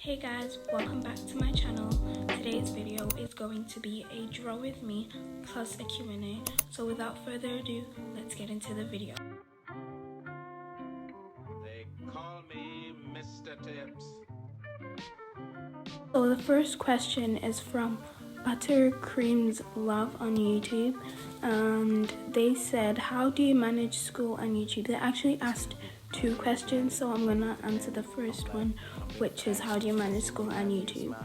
Hey guys, welcome back to my channel. Today's video is going to be a draw with me plus a Q&A. So without further ado, let's get into the video. They call me Mr. Tips. So the first question is from Buttercream's Love on YouTube, and they said, how do you manage school and YouTube? They actually asked two questions, so I'm gonna answer the first one, which is how do you manage school and YouTube.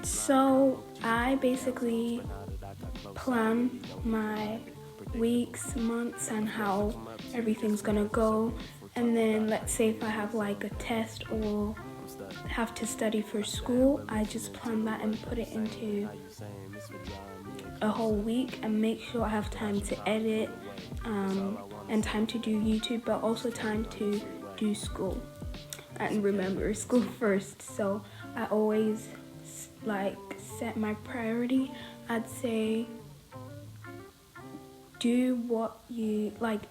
So I basically plan my weeks, months, and how everything's gonna go, and then let's say if I have like a test or have to study for school, I just plan that and put it into a whole week and make sure I have time to edit and time to do YouTube, but also time to do school. And remember, school first. So I always like set my priority. I'd say do what you like.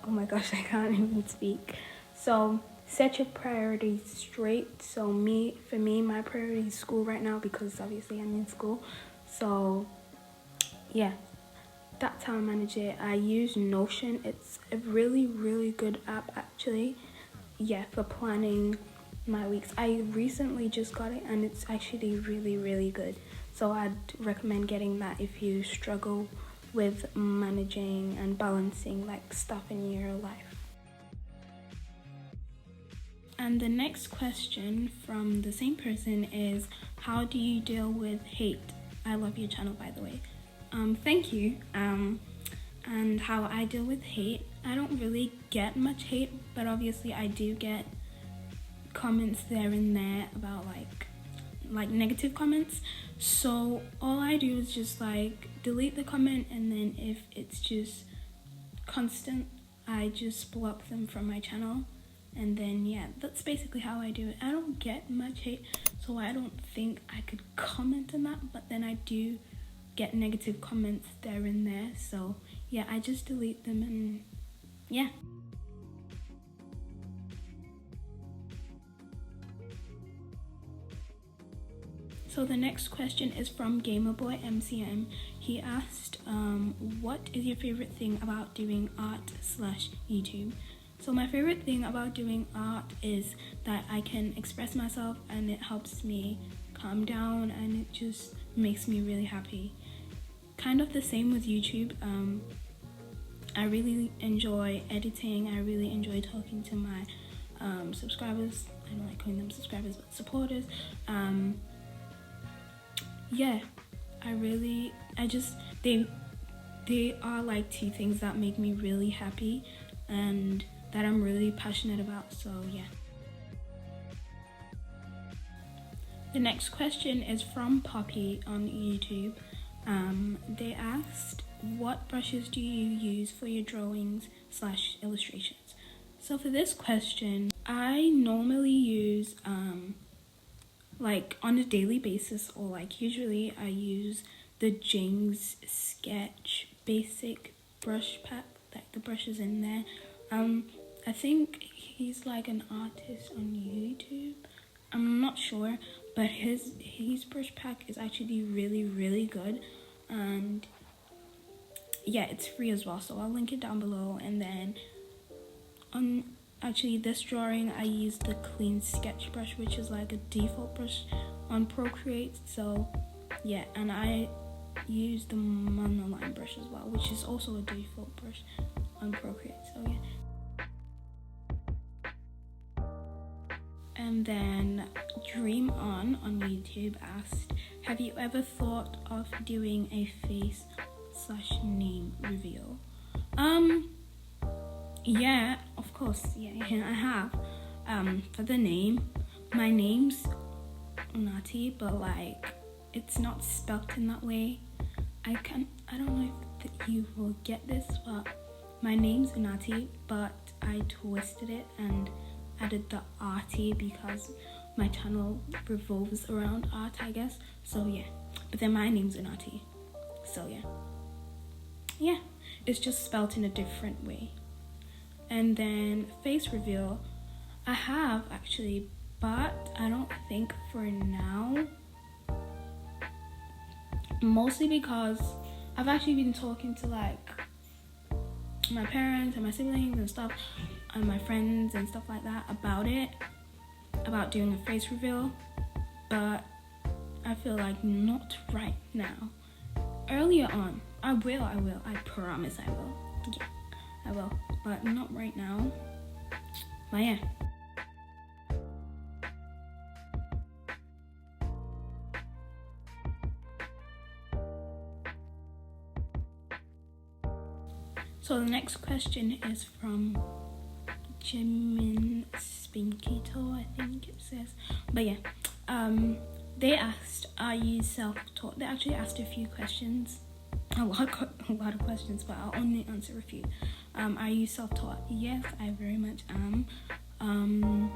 Oh my gosh, I can't even speak. So set your priorities straight. So for me, my priority is school right now because obviously I'm in school. So yeah, that's how I manage it. I use Notion. It's a really, really good app actually. Yeah, for planning my weeks. I recently just got it and it's actually really, really good. So I'd recommend getting that if you struggle with managing and balancing like stuff in your life. And the next question from the same person is, how do you deal with hate? I love your channel, by the way. Thank you. And how I deal with hate, I don't really get much hate, but obviously I do get comments there and there about like negative comments. So all I do is just like delete the comment, and then if it's just constant, I just block them from my channel. And then yeah, that's basically how I do it. I don't get much hate, so I don't think I could comment on that, but then I do get negative comments there and there. So yeah, I just delete them and yeah. So the next question is from GamerBoyMCM. He asked, what is your favorite thing about doing art/YouTube? So my favorite thing about doing art is that I can express myself and it helps me calm down and it just makes me really happy. Kind of the same with YouTube. I really enjoy editing. I really enjoy talking to my subscribers. I don't like calling them subscribers, but supporters. Yeah, they are like two things that make me really happy and that I'm really passionate about, so yeah. The next question is from Poppy on YouTube. They asked, what brushes do you use for your drawings/illustrations? So for this question, I normally use like on a daily basis, or like usually I use the James Sketch basic brush pack, like the brushes in there. I think he's like an artist on YouTube. I'm not sure, but his brush pack is actually really, really good, and yeah, it's free as well, so I'll link it down below. And then on actually this drawing I used the clean sketch brush, which is like a default brush on Procreate. So yeah, and I used the monoline brush as well, which is also a default brush on Procreate, so yeah. And then Dream on YouTube asked, have you ever thought of doing a face/name reveal? Yeah, of course, yeah, I have. For the name, my name's unarty, but like it's not spelled in that way. I don't know if you will get this, but my name's unarty, but I twisted it and added the arty because my channel revolves around art, I guess. So yeah, but then my name's unarty, so yeah, it's just spelled in a different way. And then face reveal, I have actually but I don't think for now, mostly because I've actually been talking to like my parents and my siblings and stuff and my friends and stuff like that about doing a face reveal, but I feel like not right now. Earlier on, I will, I promise I will. Yeah, I will, but not right now. But yeah. So the next question is from Jimin Spinkito, I think it says. But yeah, they asked, are you self-taught? They actually asked a few questions, a lot of questions, but I'll only answer a few. Are you self-taught? Yes, I very much am. And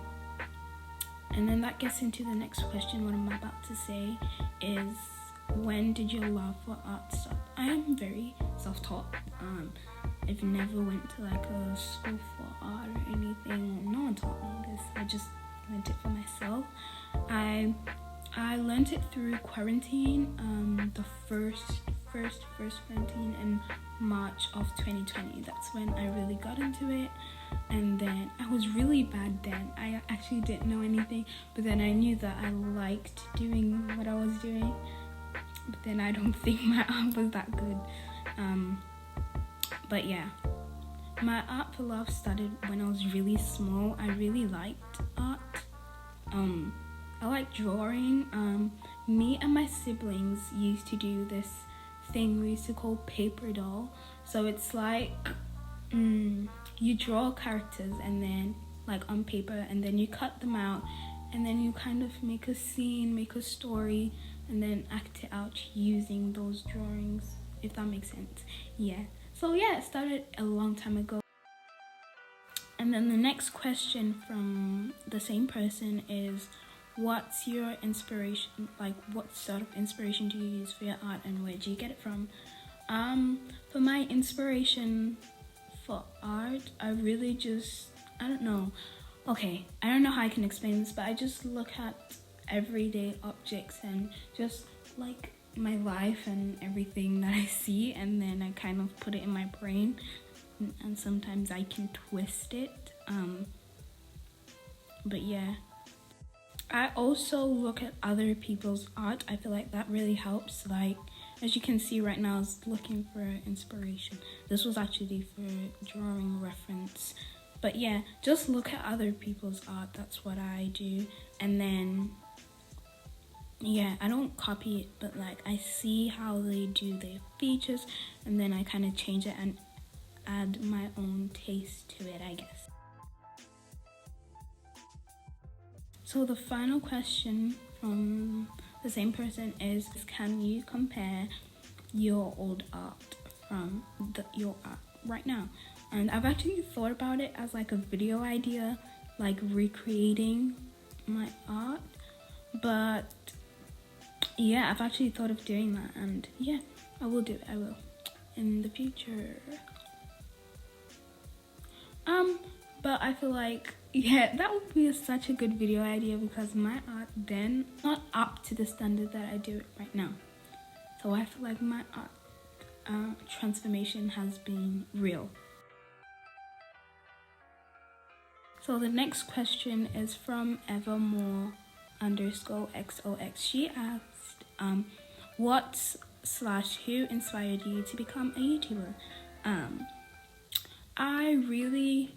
then that gets into the next question. What I'm about to say is, when did your love for art start? I am very self-taught. I've never went to like a school for art or anything. No one taught me this. I just learned it for myself. I learned it through quarantine. The first quarantine in March of 2020. That's when I really got into it. And then I was really bad then. I actually didn't know anything, but then I knew that I liked doing what I was doing. But then I don't think my art was that good. But yeah, my art for love started when I was really small. I really liked art. I like drawing. Me and my siblings used to do this thing we used to call paper doll. So it's like you draw characters and then like on paper, and then you cut them out, and then you kind of make a scene, make a story, and then act it out using those drawings, if that makes sense. Yeah. So yeah, it started a long time ago. And then the next question from the same person is, what's your inspiration? Like, what sort of inspiration do you use for your art, and where do you get it from? For my inspiration for art, I really just, I don't know. Okay, I don't know how I can explain this, but I just look at everyday objects and just like my life and everything that I see, and then I kind of put it in my brain, and sometimes I can twist it. But yeah, I also look at other people's art. I feel like that really helps. Like, as you can see right now, I was looking for inspiration. This was actually for drawing reference. But yeah, just look at other people's art. That's what I do. And then yeah, I don't copy it, but like I see how they do their features, and then I kind of change it and add my own taste to it, I guess. So the final question from the same person is, can you compare your old art from your art right now? And I've actually thought about it as like a video idea, like recreating my art, but yeah, I've actually thought of doing that, and yeah, I will do it. I will in the future. But I feel like, yeah, that would be such a good video idea, because my art then not up to the standard that I do it right now. So I feel like my art transformation has been real. So the next question is from Evermore_XOX. She asked, what/who inspired you to become a YouTuber? I really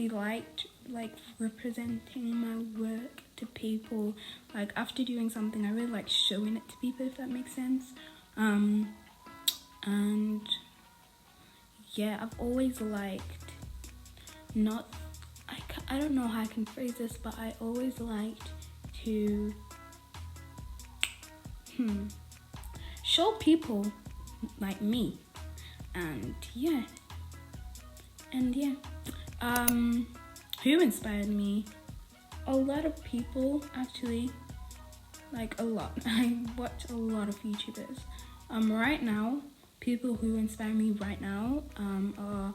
liked representing my work to people. Like, after doing something, I really like showing it to people, if that makes sense. And yeah, I've always liked I don't know how I can phrase this, but I always liked to show people like me. And yeah. Who inspired me? A lot of people, actually. Like, a lot. I watch a lot of YouTubers. Right now, people who inspire me right now are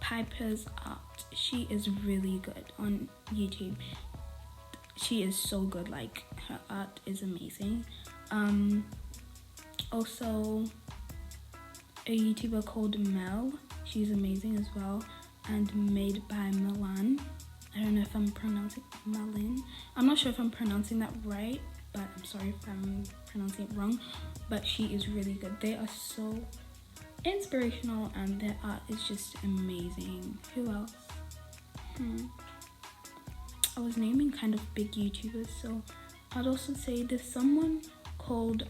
Piper's art. she is really good on YouTube. She is so good, like her art is amazing. Also a YouTuber called Mel, she's amazing as well, and made by Malin. I don't know if I'm pronouncing Malin. I'm not sure if I'm pronouncing that right, but I'm sorry if I'm pronouncing it wrong. But she is really good. They are so inspirational and their art is just amazing. Who else? I was naming kind of big YouTubers, so I'd also say there's someone called,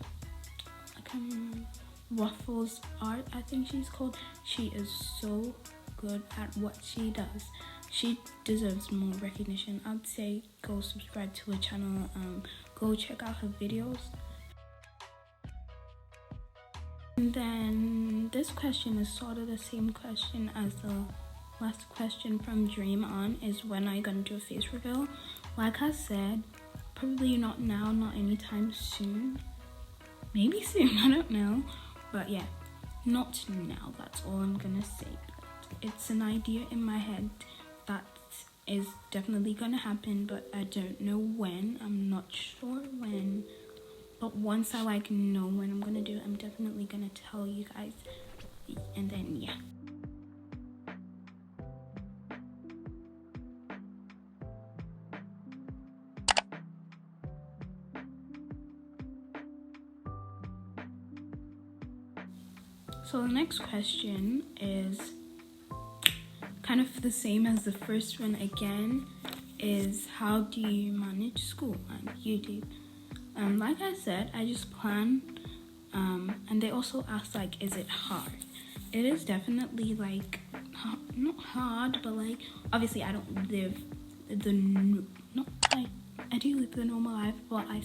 I can't remember, Waffles Art, I think she's called. She is so good at what she does. She deserves more recognition. I'd say go subscribe to her channel, go check out her videos. And then this question is sort of the same question as the last question from Dream On, is when are you gonna do a face reveal? Like I said, probably not now, not anytime soon. Maybe soon, I don't know. But yeah, not now, that's all I'm gonna say. But it's an idea in my head that is definitely gonna happen, but I don't know when. I'm not sure when. But once I know when I'm gonna do it, I'm definitely gonna tell you guys. And then yeah. So the next question is kind of the same as the first one again, is how do you manage school and YouTube? Like I said, I just plan, and they also asked is it hard? It is definitely not hard, but obviously I don't live I do live the normal life, but I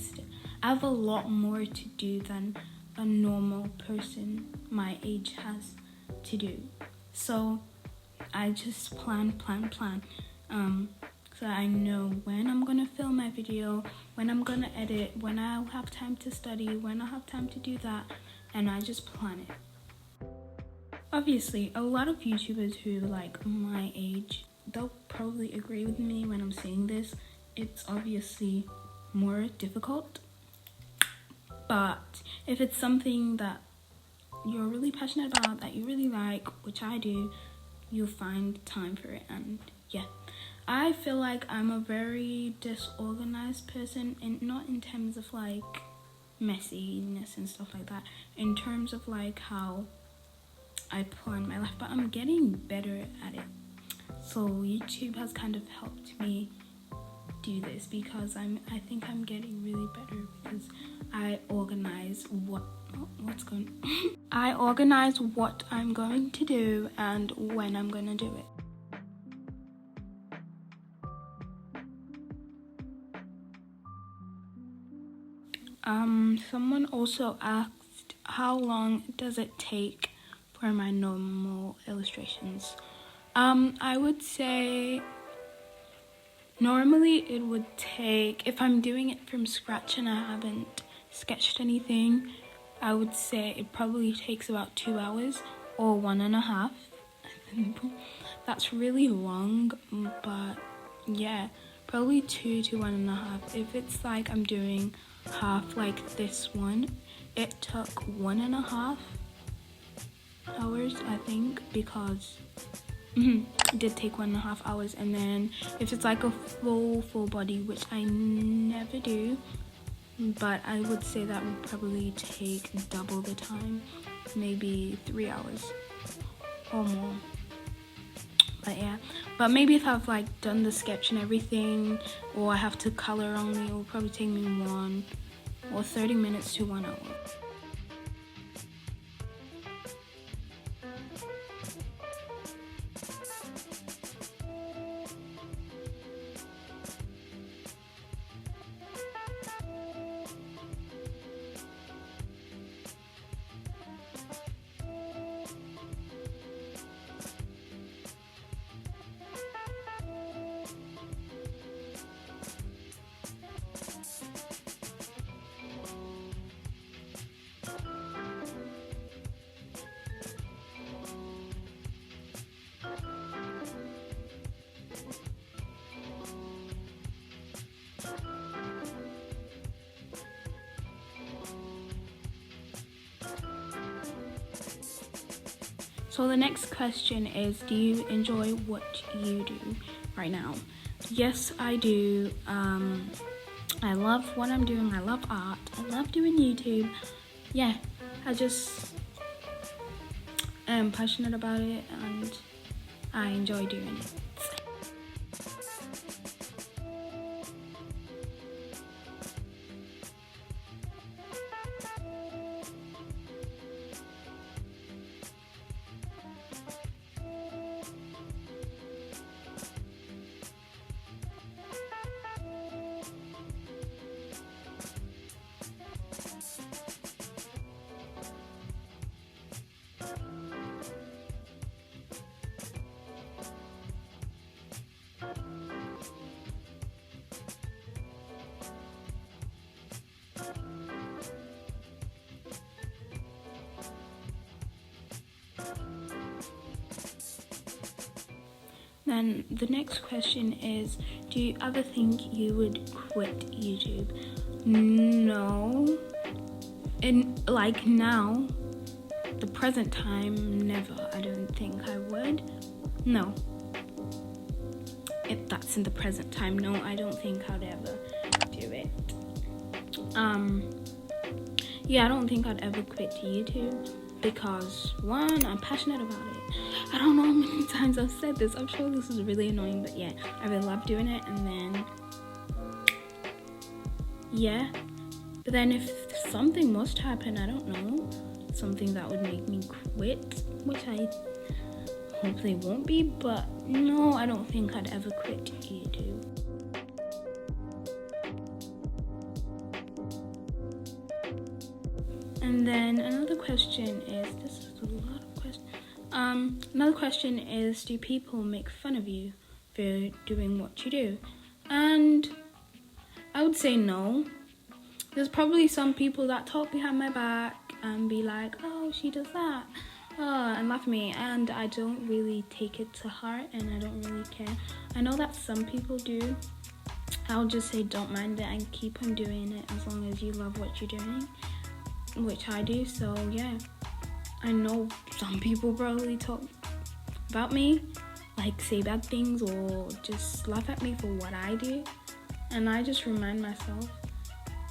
have a lot more to do than a normal person my age has to do. So I just plan. So I know when I'm gonna film my video, when I'm gonna edit, when I'll have time to study, when I'll have time to do that, and I just plan it. Obviously, a lot of YouTubers who my age, they'll probably agree with me when I'm saying this. It's obviously more difficult, but if it's something that you're really passionate about, that you really like, which I do, you'll find time for it. And yeah, I feel like I'm a very disorganized person, and not in terms of messiness and stuff like that, in terms of how I plan my life, but I'm getting better at it. So YouTube has kind of helped me do this, because I think I'm getting really better, because I organize what I'm going to do and when I'm going to do it. Someone also asked, how long does it take for my normal illustrations? I would say normally it would take, if I'm doing it from scratch and I haven't sketched anything, I would say it probably takes about 2 hours or 1.5. That's really long, but yeah, probably 2 to 1.5. If it's I'm doing half this one, it took 1.5 hours, I think, because it did take 1.5 hours. And then if it's a full body, which I never do, but I would say that would probably take double the time, maybe 3 hours or more. But yeah, but maybe if I've done the sketch and everything, or I have to color only, it will probably take me 1 or 30 minutes to 1 hour. So the next question is, do you enjoy what you do right now? Yes, I do. I love what I'm doing. I love art. I love doing YouTube. Yeah, I just am passionate about it and I enjoy doing it. Then the next question is, do you ever think you would quit YouTube? No. In like now, the present time, never. I don't think I would. No. If that's in the present time, no, I don't think I'd ever do it. Yeah, I don't think I'd ever quit YouTube because one, I'm passionate about it. I don't know how many times I've said this. I'm sure this is really annoying, but yeah, I really love doing it. And then, yeah. But then if something must happen, I don't know, something that would make me quit, which I hopefully won't be, but no, I don't think I'd ever quit YouTube. And then another question is, this is a lot of questions. Another question is, do people make fun of you for doing what you do? And I would say no. There's probably some people that talk behind my back and be like, oh, she does that, and laugh at me, and I don't really take it to heart and I don't really care. I know that some people do. I'll just say don't mind it and keep on doing it as long as you love what you're doing, which I do. So yeah, I know some people probably talk about me, like say bad things or just laugh at me for what I do, and I just remind myself,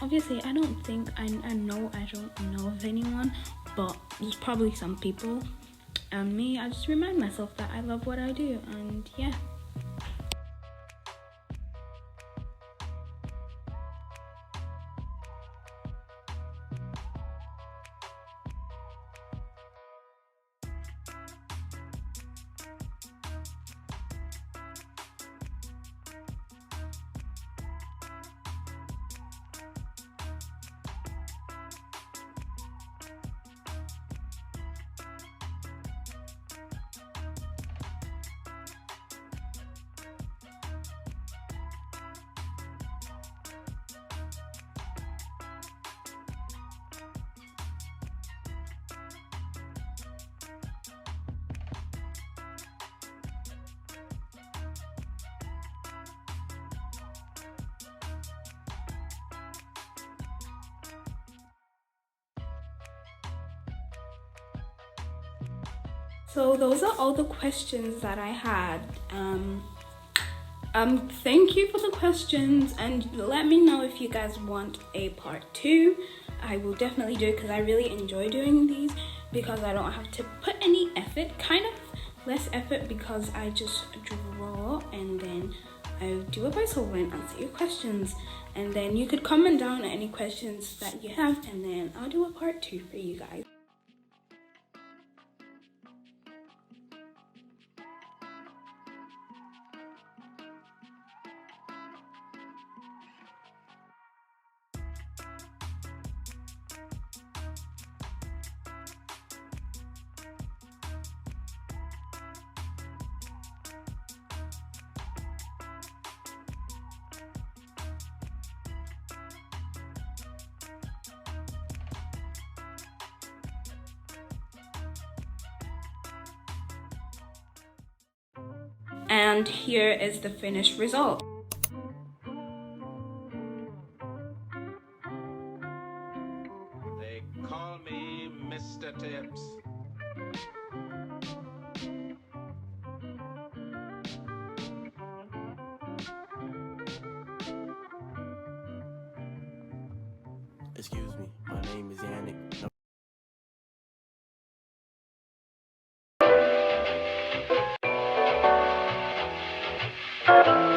obviously I don't think I know I don't know of anyone, but there's probably some people, and me, I just remind myself that I love what I do. And yeah. So those are all the questions that I had. Thank you for the questions, and let me know if you guys want a part 2. I will definitely do it because I really enjoy doing these, because I don't have to put any effort, kind of less effort, because I just draw and then I do a voiceover and answer your questions. And then you could comment down any questions that you have, and then I'll do a part 2 for you guys. And here is the finished result. They call me Mr. Tips. Excuse me, my name is Yannick. No.